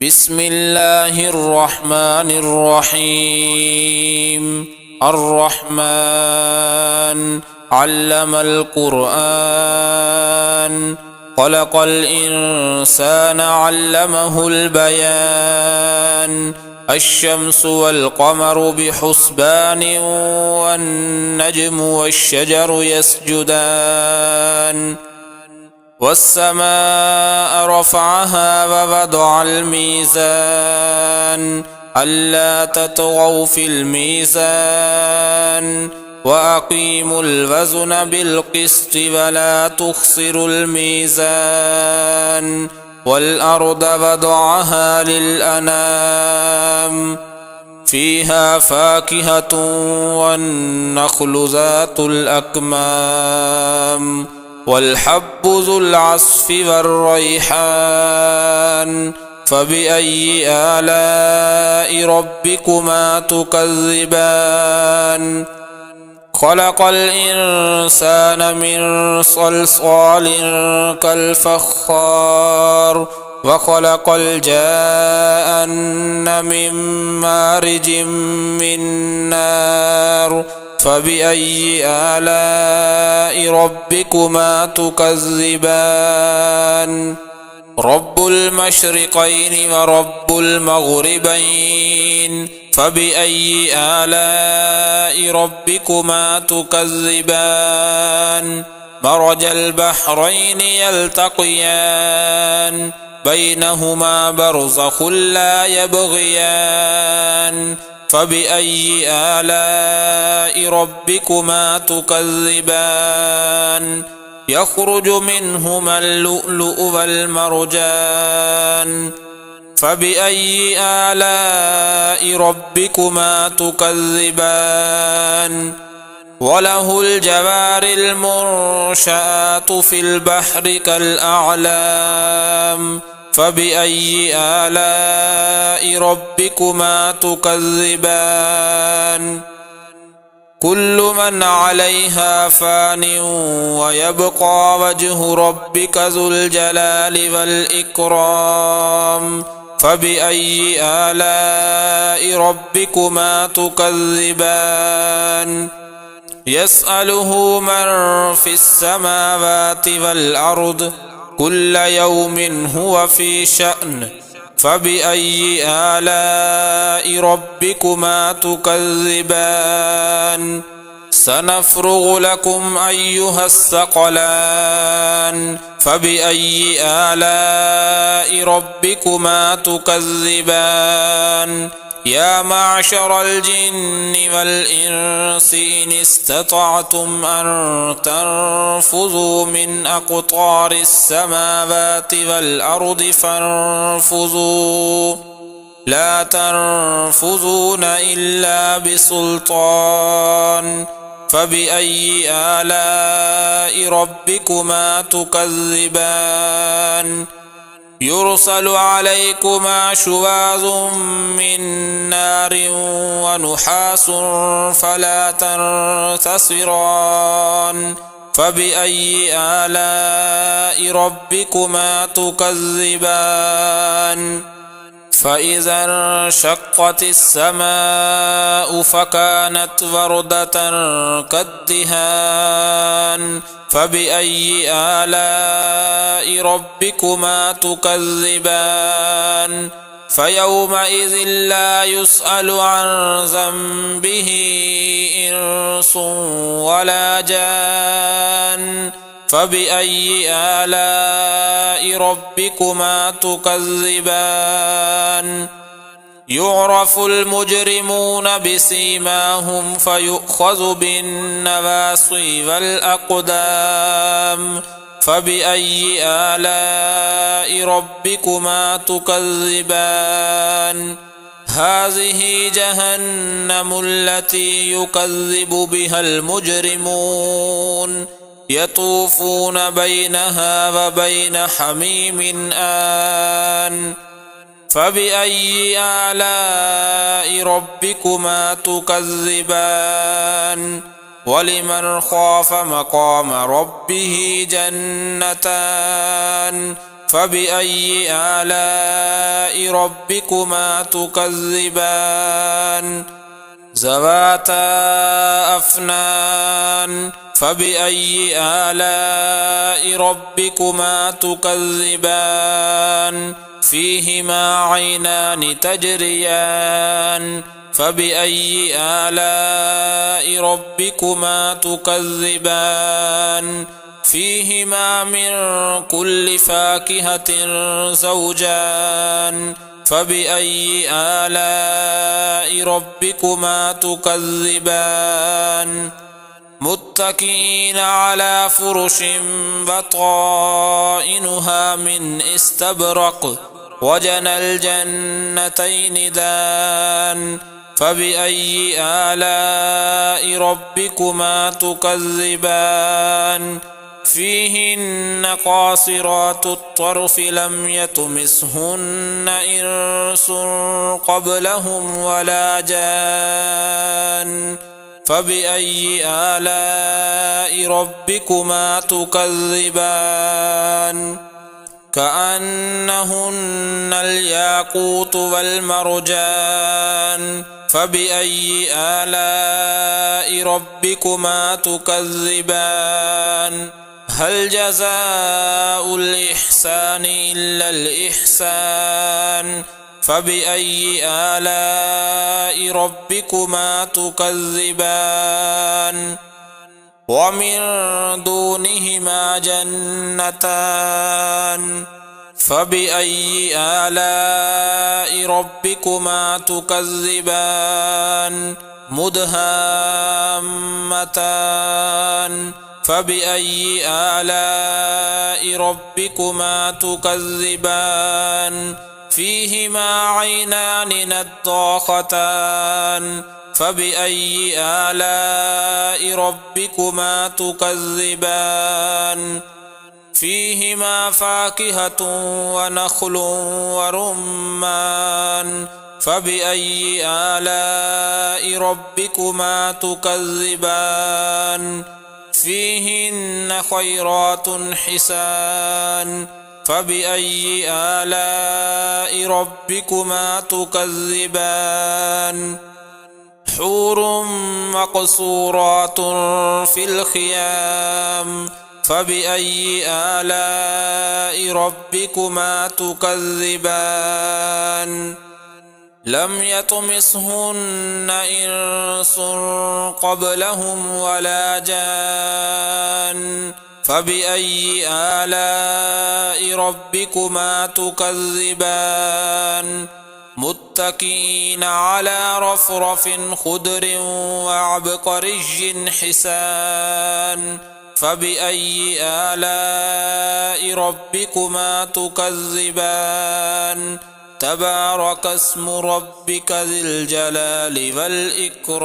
بسم الله الرحمن الرحيم. الرحمن علم القرآن، خلق الإنسان علمه البيان. الشمس والقمر بحسبان، والنجم والشجر يسجدان. والسماء رفعها ووضع الميزان، ألا تطغوا في الميزان، وأقيموا الوزن بالقسط ولا تخسروا الميزان. والأرض وضعها للأنام، فيها فاكهة والنخل ذات الأكمام، والحب ذو العصف والريحان. فبأي آلاء ربكما تكذبان؟ خلق الإنسان من صلصال كالفخار، وخلق الجان من مارج من نار. فبأي آلاء ربكما تكذبان؟ رب المشرقين ورب المغربين، فبأي آلاء ربكما تكذبان؟ مرج البحرين يلتقيان، بينهما برزخ لا يبغيان. فبأي آلاء ربكما تكذبان؟ يخرج منهما اللؤلؤ والمرجان. فبأي آلاء ربكما تكذبان؟ وله الجوار المنشآت في البحر كالأعلام. فبأي آلاء ربكما تكذبان؟ كل من عليها فان، ويبقى وجه ربك ذو الجلال والإكرام. فبأي آلاء ربكما تكذبان؟ يسأله من في السماوات والأرض، كل يوم هو في شأن. فبأي آلاء ربكما تكذبان؟ سنفرغ لكم أيها الثقلان. فبأي آلاء ربكما تكذبان؟ يا معشر الجن والإنس إن استطعتم أن تنفذوا من أقطار السماوات والأرض فانفذوا، لا تنفذون إلا بسلطان. فبأي آلاء ربكما تكذبان؟ يرسل عليكما شواظ من نار ونحاس فلا تنتصران. فبأي آلاء ربكما تكذبان؟ فإذا انشقت السماء فكانت وردة كالدهان. فبأي آلاء ربكما تكذبان؟ فيومئذ لا يسأل عن ذنبه إنس ولا جان. فبأي آلاء ربكما تكذبان؟ يعرف المجرمون بسيماهم فيؤخذ بالنواصي والأقدام. فبأي آلاء ربكما تكذبان؟ هذه جهنم التي يكذب بها المجرمون، يطوفون بينها وبين حميم آن. فبأي آلاء ربكما تكذبان؟ ولمن خاف مقام ربه جنتان، فبأي آلاء ربكما تكذبان ذواتا أفنان فبأي آلاء ربكما تكذبان فيهما عينان تجريان فبأي آلاء ربكما تكذبان فيهما من كل فاكهة زوجان فبأي آلاء ربكما تكذبان متكئين على فرش بطائنها من استبرق وجنى الجنتين دان فبأي آلاء ربكما تكذبان فيهن قاصرات الطرف لم يطمثهن إنس قبلهم ولا جان فبأي آلاء ربكما تكذبان كأنهن الياقوت والمرجان فبأي آلاء ربكما تكذبان هل جزاء الإحسان إلا الإحسان فبأي آلاء ربكما تكذبان ومن دونهما جنتان فبأي آلاء ربكما تكذبان مدهامتان فبأي آلاء ربكما تكذبان فيهما عينان نضاختان فبأي آلاء ربكما تكذبان فيهما فاكهة ونخل ورمان فبأي آلاء ربكما تكذبان فيهن خيرات حسان فبأي آلاء ربكما تكذبان حور مقصورات في الخيام فبأي آلاء ربكما تكذبان لم يطمثهن إنس قبلهم ولا جان فبأي آلاء ربكما تكذبان متكئين على رفرف خضر وعبقري حسان فبأي آلاء ربكما تكذبان تبارك اسم ربك ذي الجلال والإكرام